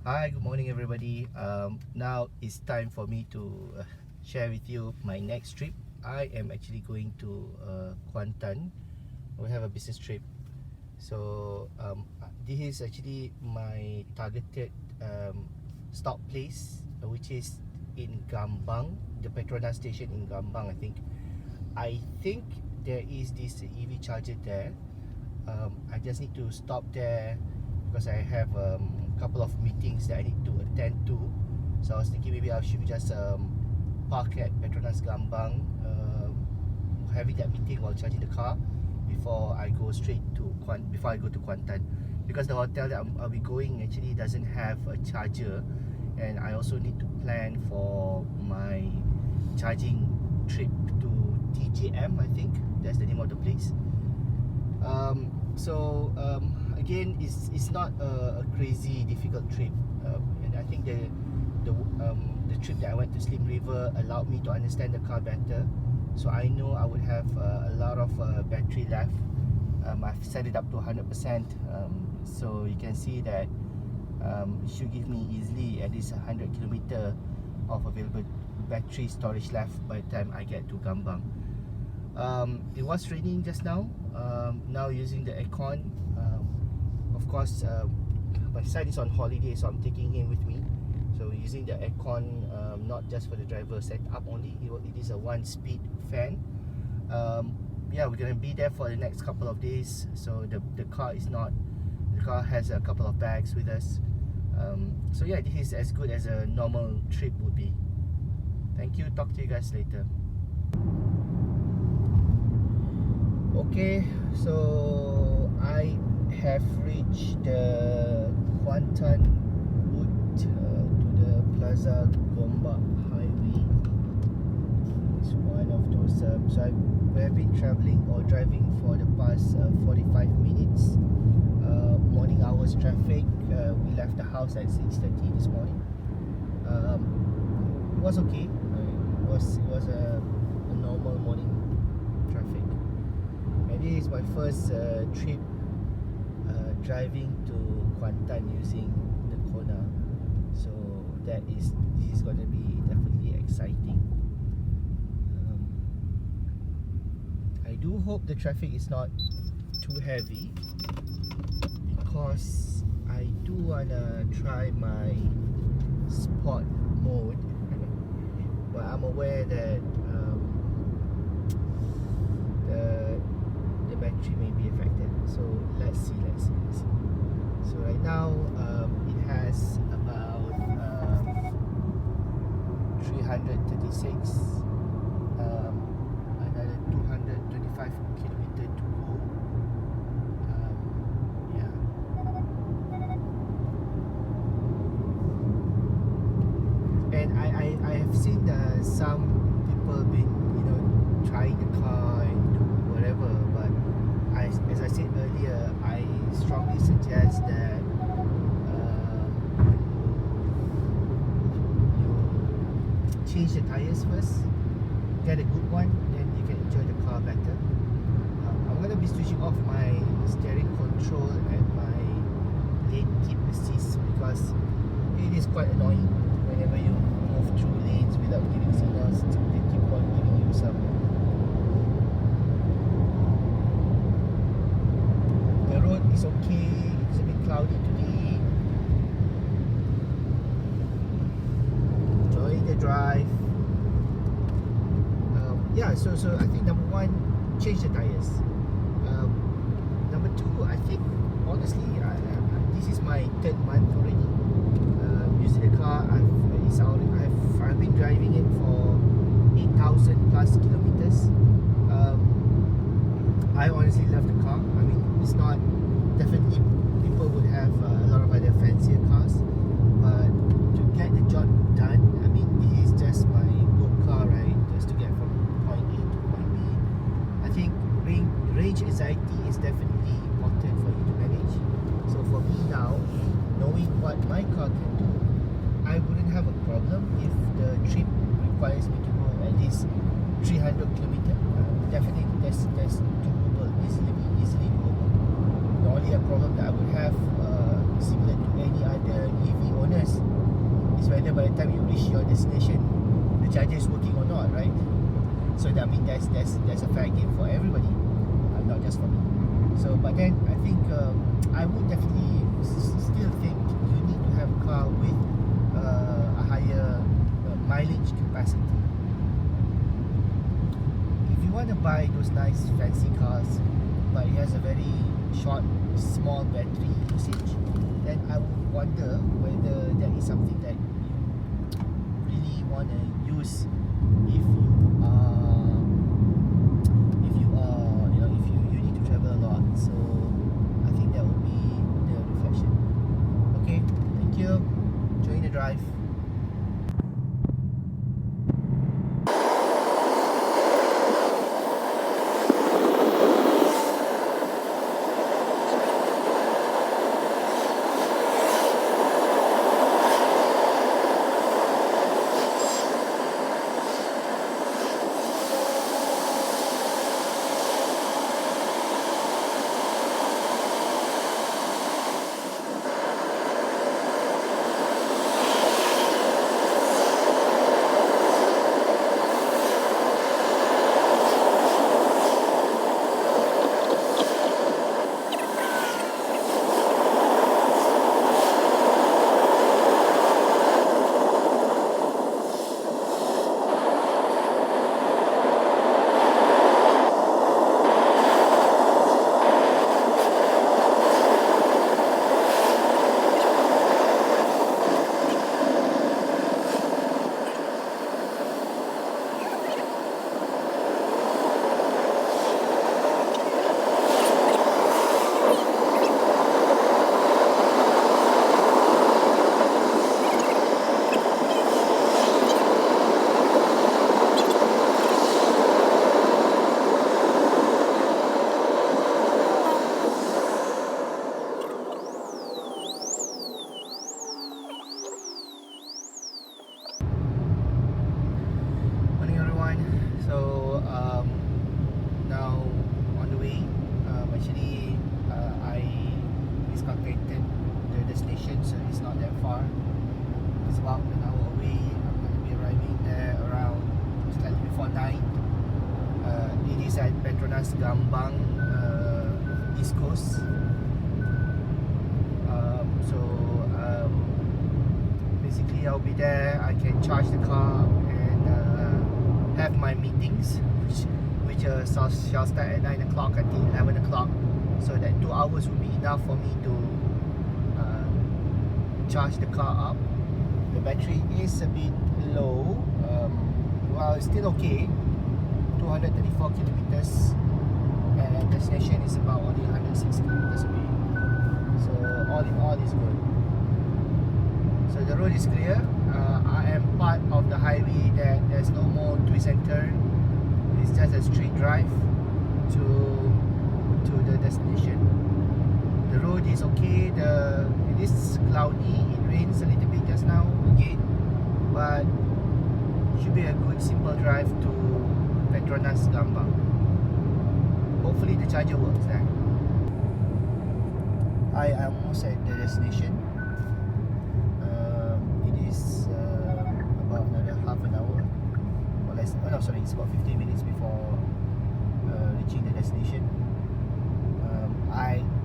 Hi, good morning everybody. Now it's time for me to share with you my next trip. I am actually going to Kuantan. We have a business trip. So this is actually my targeted stop place, which is in Gambang, the PETRONAS station in Gambang. I think there is this EV charger there. I just need to stop there because I have a couple of meetings that I need to attend to. So I was thinking maybe I should just park at PETRONAS Gambang, having that meeting while charging the car before I go to Kuantan, because the hotel that I'll be going actually doesn't have a charger, and I also need to plan for my charging trip to TJM. I think that's the name of the place. Again, it's not a crazy difficult trip, and I think the trip that I went to Slim River allowed me to understand the car better, so I know I would have a lot of battery left. I've set it up to 100%, so you can see that it should give me easily at least 100 km of available battery storage left by the time I get to Gambang. It was raining just now. Now using the aircon. Of course, my son is on holiday, so I'm taking him with me. So using the aircon, not just for the driver setup only. It is a 1-speed fan. Yeah, we're gonna be there for the next couple of days. So the car has a couple of bags with us. So yeah, this is as good as a normal trip would be. Thank you. Talk to you guys later. Okay, so I have reached the Kuantan route to the Plaza Gombak Highway. It's one of those. So we have been travelling or driving for the past 45 minutes. Morning hours traffic. We left the house at 6:30 this morning. It was okay. It was a normal morning traffic. And this is my first trip driving to Kuantan using the Kona. So this is going to be definitely exciting. I do hope the traffic is not too heavy, because I do want to try my sport mode. But I'm aware that the battery may be affected. So let's see. So right now it has about 336, another 225 km to go. Yeah. And I have seen some people been trying the car and do whatever, but as I said earlier, I strongly suggest that you change the tires first, get a good one, then you can enjoy the car better. I'm going to be switching off my steering control and my lane keep assist, because it is quite annoying whenever you move through lanes without giving signals. They keep on giving you some. The road is okay. It's a bit cloudy today. Enjoying the drive. So I think number one, change the tires. Number two, I think honestly, this is my third month already using the car. I've been driving it for 8,000 plus kilometers. I honestly love the car. I mean, it's not, definitely people would have a lot of other fancier cars, but to get the job done, I mean, this is just my work car, right? Just to get from point A to point B. I think range anxiety is definitely important for you to manage. So for me now, knowing what my car can do, I wouldn't have a problem if the trip requires me to go at least 300 km. Definitely that's doable, easily doable. The only problem that I would have, similar to any other EV owners, whether by the time you reach your destination the charger is working or not, right? So that, I mean, that's a fair game for everybody, not just for me. So but then I think I would definitely still think you need to have a car with a higher mileage capacity. If you want to buy those nice fancy cars but it has a very short small battery usage, then I would wonder whether that is something that you really want to use if you need to travel a lot. So I think that would be the reflection. Okay, thank you. Enjoy the drive. At PETRONAS Gambang, East Coast. Basically I'll be there. I can charge the car and have my meetings, which shall start at 9 o'clock until 11 o'clock. So that 2 hours will be enough for me to charge the car up. The battery is a bit low. Well, it's still okay. 234 kilometers, and destination is about only 106 kilometers away. So all in all is good. So the road is clear. I am part of the highway that there's no more twist and turn. It's just a straight drive to the destination. The road is okay. It is cloudy. It rains a little bit just now again, but it should be a good simple drive to PETRONAS Gambang. Hopefully the charger works there. I am almost at the destination. It is about another half an hour or less. Oh no, sorry, it's about 15 minutes before reaching the destination.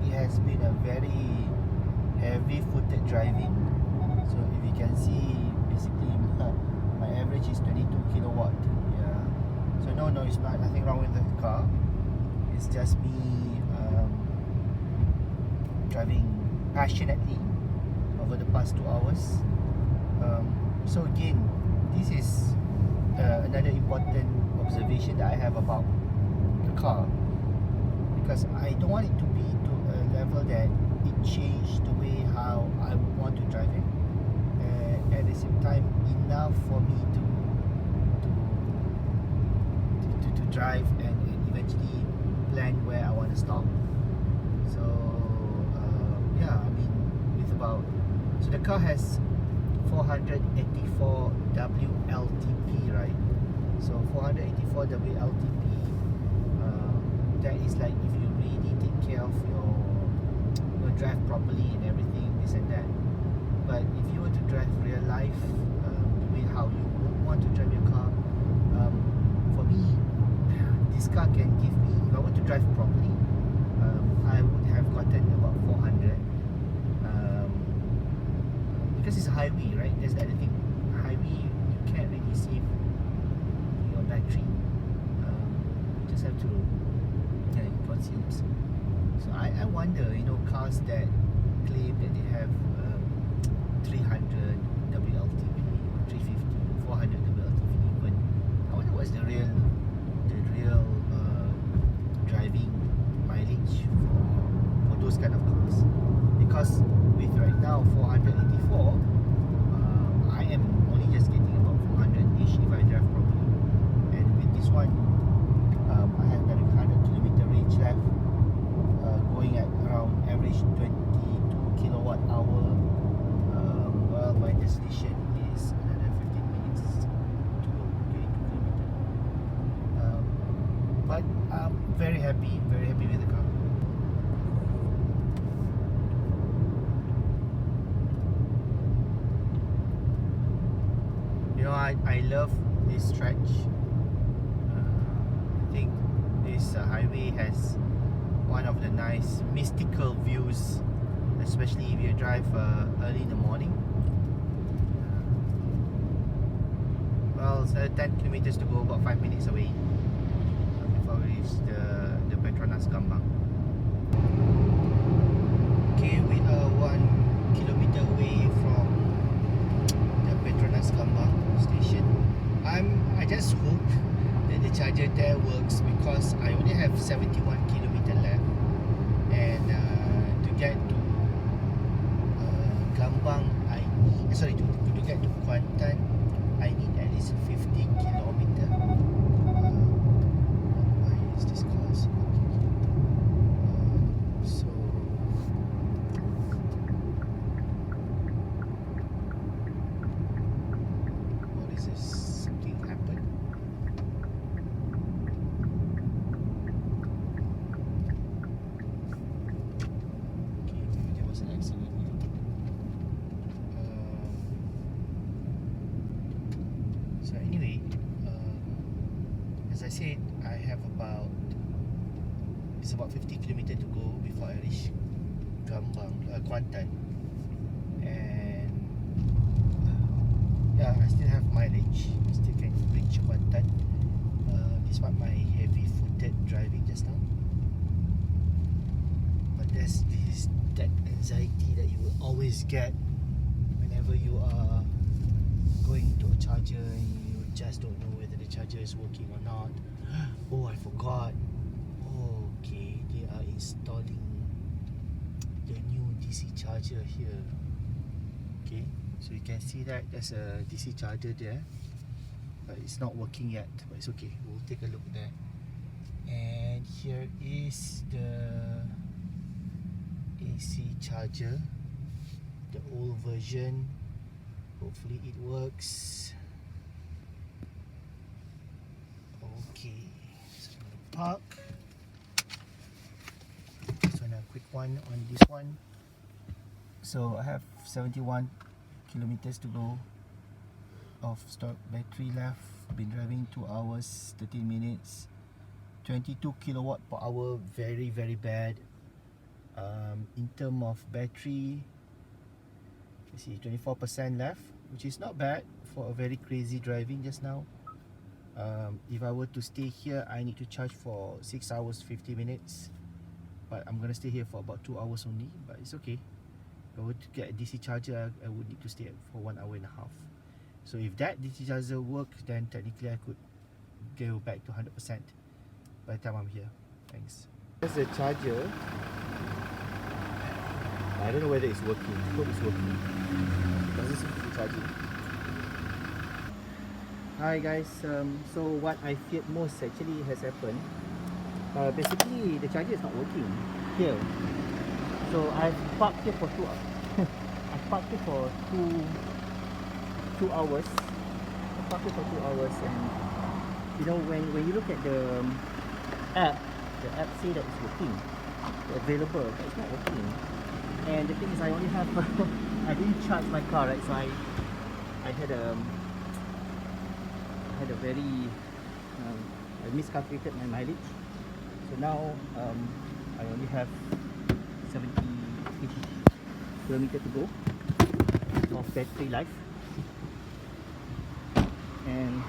It has been a very heavy-footed driving. So if you can see, basically my average is 22 kilowatt. So no, it's not nothing wrong with the car. It's just me driving passionately over the past 2 hours. So again, this is another important observation that I have about the car, because I don't want it to be to a level that it changed the way how I want to drive it. At the same time, enough for me to drive and eventually plan where I want to stop. So yeah, I mean, so the car has 484 WLTP, right? So 484 WLTP, that is like if you really take care of your drive properly and everything, this and that. But if you were to drive real life, the way how you want to drive your car. For me, this car can give me, if I want to drive properly, I would have gotten about 400. Because it's a highway, right? That's the other thing. Highway, you can't really save your battery. You just have to, yeah, it consumes. So I wonder, cars that claim that they have 300 WLTP, 350, 400 WLTP even. I wonder what's the real driving mileage for those kind of cars. Because with right now 484, I am only just getting about 400-ish if I drive properly. And with this one, I have got a 100km range left, going at around average 22 kilowatt hour. Well, my destination is another 15 minutes to go, 22 kilometers. But I'm very happy with the car. I love this stretch. I think this highway has one of the nice mystical views, especially if you drive early in the morning. Well, it's 10 kilometers to go, about 5 minutes away before we reach the PETRONAS Gambang. Okay, we are 1 kilometer away from the PETRONAS Gambang station. I just hope that the charger there works, because I only have 71 kilometer left, and to get to Gambang, to get to Kuantan, I need at least 50 kilometer. Why is this car so so? What is this? Something happened. Okay, maybe there was an accident. So anyway, as I said, I have it's about 50 kilometers to go before I reach Kuantan, and yeah, I still have mileage. I still can reach Kuantan, despite my heavy-footed driving just now. But there's that anxiety that you will always get whenever you are going to a charger and you just don't know whether the charger is working or not. Oh, I forgot. Okay, they are installing the new DC charger here. Okay, so you can see that there's a DC charger there, but it's not working yet, but it's okay, we'll take a look there. And here is the AC charger, the old version. Hopefully it works. Okay, so I'm gonna park. So now a quick one on this one. So I have 71 kilometers to go of stock battery left. Been driving 2 hours 13 minutes. 22 kilowatt per hour, very bad. In terms of battery, you see 24% left, which is not bad for a very crazy driving just now. If I were to stay here, I need to charge for 6 hours 50 minutes, but I'm gonna stay here for about 2 hours only, but it's okay. If I were to get a DC charger, I would need to stay for 1 hour and a half. So if that DC charger works, then technically I could go back to 100% by the time I'm here. Thanks. There's the charger. I don't know whether it's working. I hope it's working. Doesn't seem to be charging. Hi guys, so what I feared most actually has happened. Basically the charger is not working here. So I've parked here for 2 hours. I've parked here for 2 hours. I've parked here for 2 hours, and you know, when you look at the app says that it's working, it's available, but it's not working. And the thing is, I only have I didn't charge my car, right? So I had a very I miscalculated my mileage. So now I only have 70-ish kilometer to go of battery life, and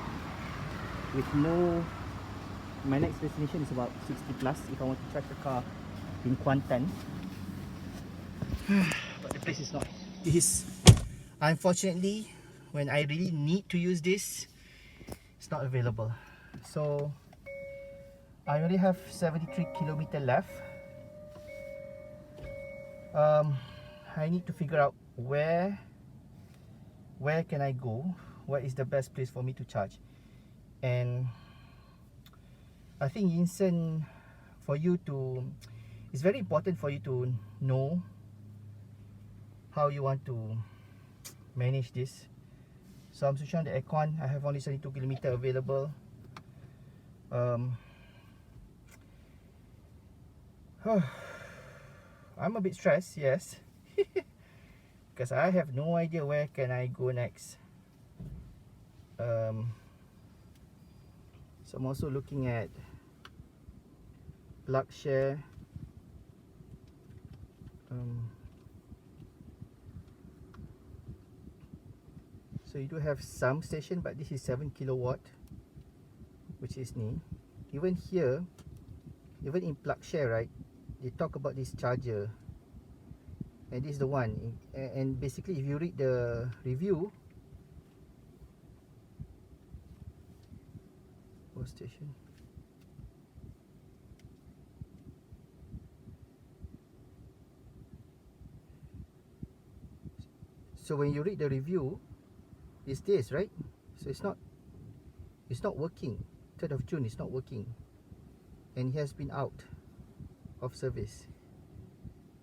with no, my next destination is about 60 plus if I want to charge the car in Kuantan. But the place is not. This, unfortunately, when I really need to use this, it's not available. So I only have 73 kilometer left. I need to figure out where can I go, what is the best place for me to charge. And I think Yinsen, for you to, it's very important for you to know how you want to manage this. So I'm switching on the aircon. I have only 72 kilometer available. I'm a bit stressed, yes, because I have no idea where can I go next. So I'm also looking at plug share. So you do have some station, but this is 7 kilowatt, which is new. Even here, even in plug share, right, they talk about this charger, and this is the one. And basically, if you read the review, station. So when you read the review, it's this, right? So it's not working. 3rd of June is not working, and it has been out of service.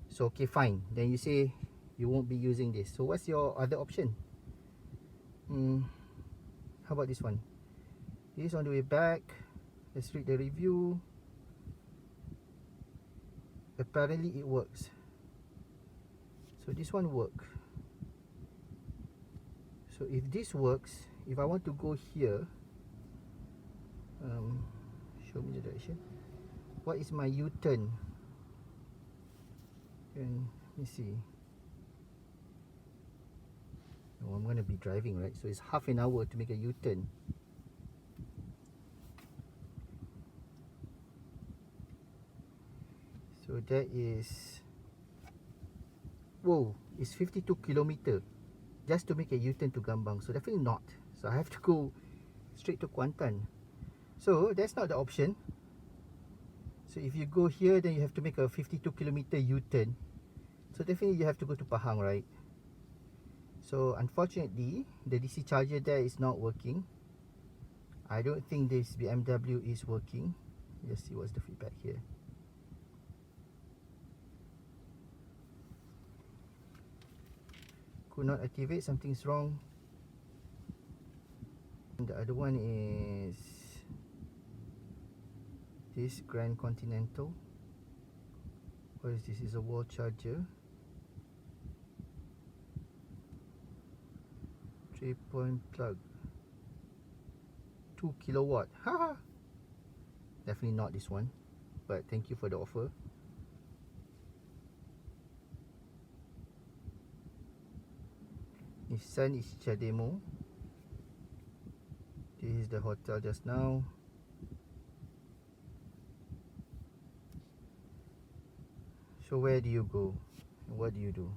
So okay, fine. Then you say you won't be using this. So what's your other option? How about this one? This on the way back. Let's read the review. Apparently it works. So this one works. So if this works, if I want to go here, show me the direction. What is my U-turn? And let me see. Oh, I'm going to be driving, right? So it's half an hour to make a U-turn. So that is, whoa, it's 52 kilometer just to make a U-turn to Gambang. So definitely not. So I have to go straight to Kuantan. So that's not the option. So if you go here, then you have to make a 52 kilometer U-turn. So definitely you have to go to Pahang, right? So unfortunately, the DC charger there is not working. I don't think this BMW is working. Let's see what's the feedback here. Could not activate, something's wrong. And the other one is this Grand Continental. What is this? Is a wall charger. 3-point plug. 2 kilowatt. Haha. Definitely not this one. But thank you for the offer. Nissan is Chademo. This is the hotel just now. So where do you go? What do you do?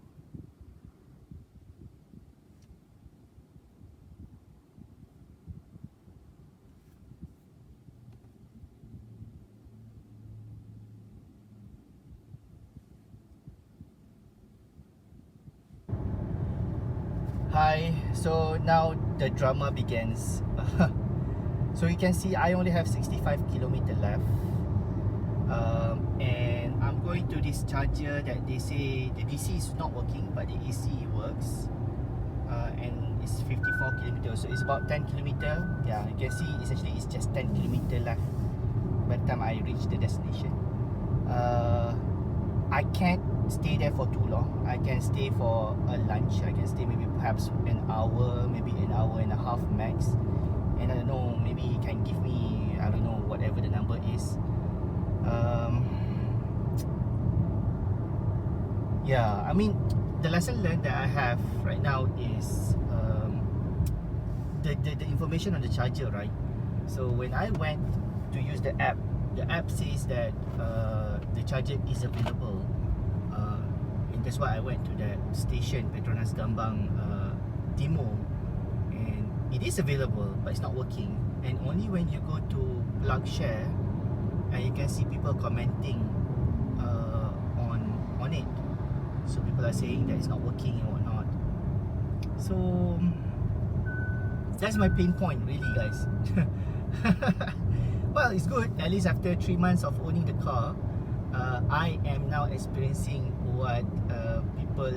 Hi, so now the drama begins. So you can see I only have 65 kilometer left, and I'm going to this charger that they say the DC is not working, but the AC works, and it's 54 kilometer, so it's about 10 kilometer. Yeah, you can see essentially it's just 10 kilometer left by the time I reach the destination. I can't stay there for too long. I can stay for a lunch. I can stay maybe perhaps an hour, maybe an hour and a half max. And I don't know, maybe he can give me, I don't know, whatever the number is. Yeah, I mean, the lesson learned that I have right now is the information on the charger, right? So when I went to use the app says that the charger is available, and that's why I went to that station, PETRONAS Gambang demo, and it is available, but it's not working. And only when you go to plug share, and you can see people commenting on it. So people are saying that it's not working and whatnot. So that's my pain point, really, guys. Well, it's good. At least after 3 months of owning the car, I am now experiencing what people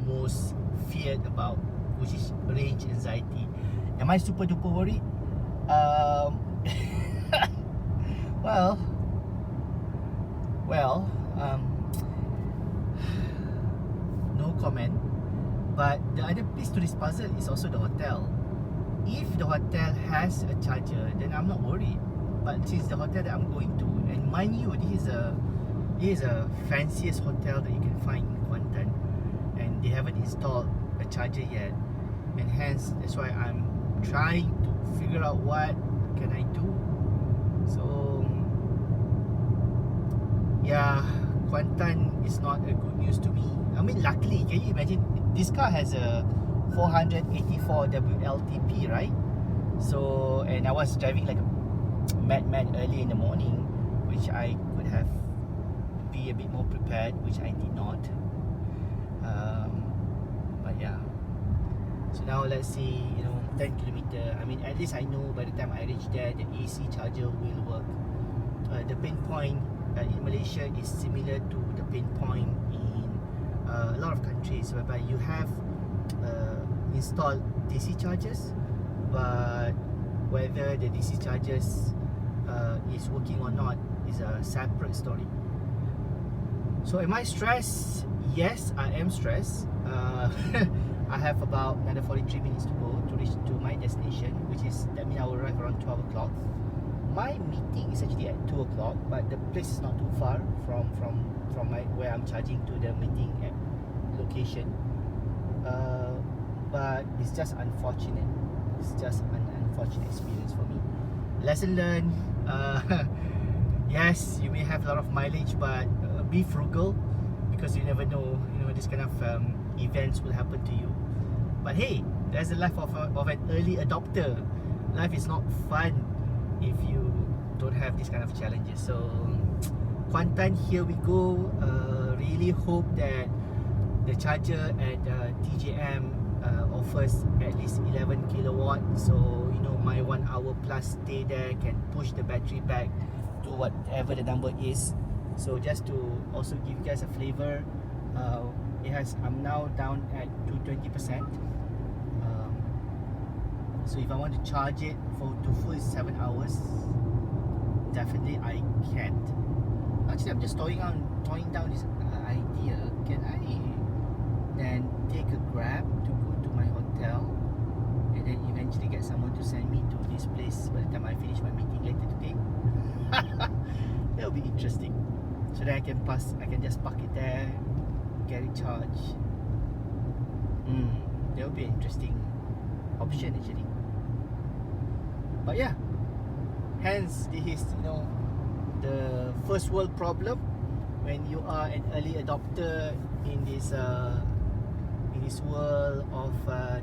most feared about, which is range anxiety. Am I super duper worried? Well, no comment. But the other piece to this puzzle is also the hotel. If the hotel has a charger, then I'm not worried. But since the hotel that I'm going to, and mind you, this is a fanciest hotel that you can find in Kuantan, and they haven't installed a charger yet, and hence that's why I'm trying to figure out what can I do. So yeah, Kuantan is not a good news to me. I mean, luckily, can you imagine, this car has a 484 WLTP, right? So, and I was driving like a madman early in the morning, which I could have be a bit more prepared, which I did not. But yeah, so now let's see, 10 kilometer. I mean, at least I know by the time I reach there, the AC charger will work. The pain point in Malaysia is similar to the pain point in a lot of countries, whereby you have installed DC chargers, but whether the DC chargers is working or not is a separate story. So am I stressed? Yes, I am stressed. I have about another 43 minutes to go to reach to my destination, which is, that means I will arrive around 12 o'clock. My meeting is actually at 2 o'clock, but the place is not too far from where I'm charging to the meeting at location. But it's just unfortunate. It's just an unfortunate experience for me. Lesson learned. Yes, you may have a lot of mileage, but be frugal, because you never know, this kind of events will happen to you. But hey, that's the life of an early adopter. Life is not fun if you don't have these kind of challenges. So Kuantan, here we go. Really hope that the charger at TJM offers at least 11 kilowatt, so my 1 hour plus stay there can push the battery back to whatever the number is. So just to also give you guys a flavor, I'm now down at 20%. So if I want to charge it to full 7 hours, definitely I can't. Actually, I'm just toying down this idea. Can I then take a Grab to go to my hotel, and then eventually get someone to send me to this place by the time I finish my meeting later today? That will be interesting. So then I can just park it there, get it charged. That will be an interesting option actually. But yeah, hence this is the first world problem when you are an early adopter in this world of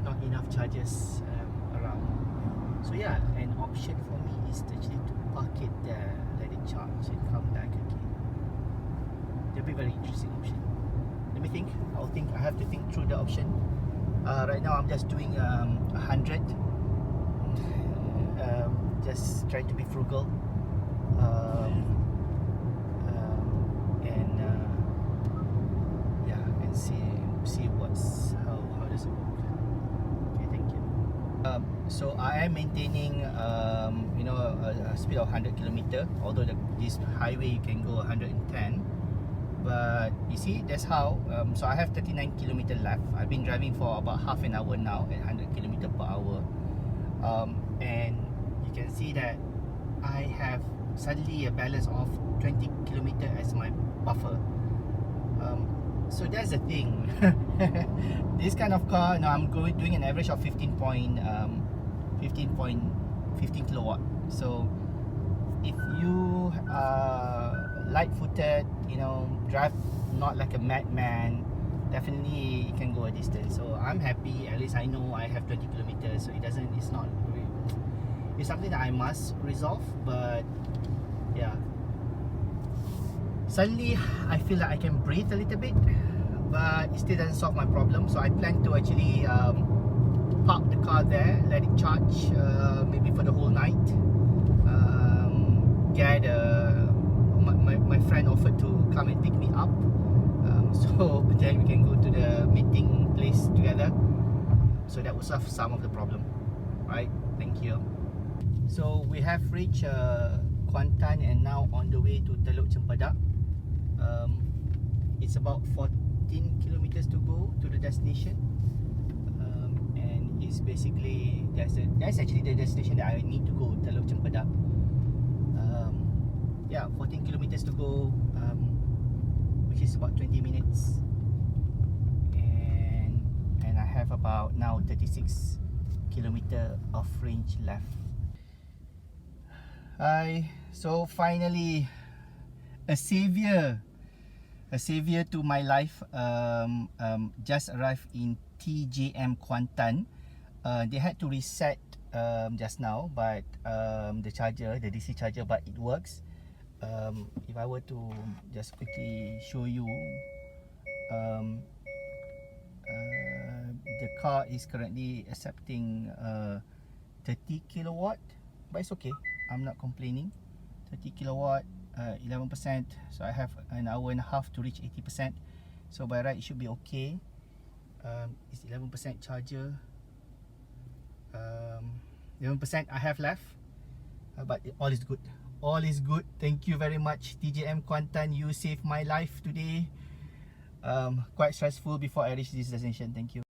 not enough chargers around. So yeah, an option for me is actually to park it there, let it charge and come back again. That'll be a very interesting option. Let me think. I have to think through the option. Right now I'm just doing 100. Just trying to be frugal. And see how does it work. Okay, thank you. So I am maintaining a speed of 100 km, although this highway you can go 110, But you see, that's how. So I have 39 kilometer left. I've been driving for about half an hour now at 100 kilometer per hour. And you can see that I have suddenly a balance of 20 kilometer as my buffer. So that's the thing. This kind of car, now I'm doing an average of 15 kilowatt. So if you are light-footed, you know, drive not like a madman, definitely you can go a distance. So I'm happy. At least I know I have 20 kilometers. So it's not. It's something that I must resolve. But yeah. Suddenly, I feel like I can breathe a little bit, but it still doesn't solve my problem. So I plan to actually park the car there, let it charge, maybe for the whole night. My friend offered to come and pick me up, so then we can go to the meeting place together. So that will solve some of the problem, right? Thank you. So we have reached Kuantan and now on the way to Teluk Cempedak. It's about 14 kilometers to go to the destination, and it's basically that's actually the destination that I need to go, Teluk Cempedak. Yeah, 14 kilometers to go, which is about 20 minutes, and I have about now 36 kilometer of range left. Hi, so finally a savior to my life just arrived in TJM Kuantan. They had to reset just now, but the DC charger, but it works. If I were to just quickly show you, the car is currently accepting 30 kilowatt, but it's okay, I'm not complaining. 30 kilowatt, 11%, so I have an hour and a half to reach 80%. So by right it should be okay. It's 11% charger, 11% I have left, but all is good. All is good. Thank you very much, TJM Kuantan. You saved my life today. Quite stressful before I reach this destination. Thank you.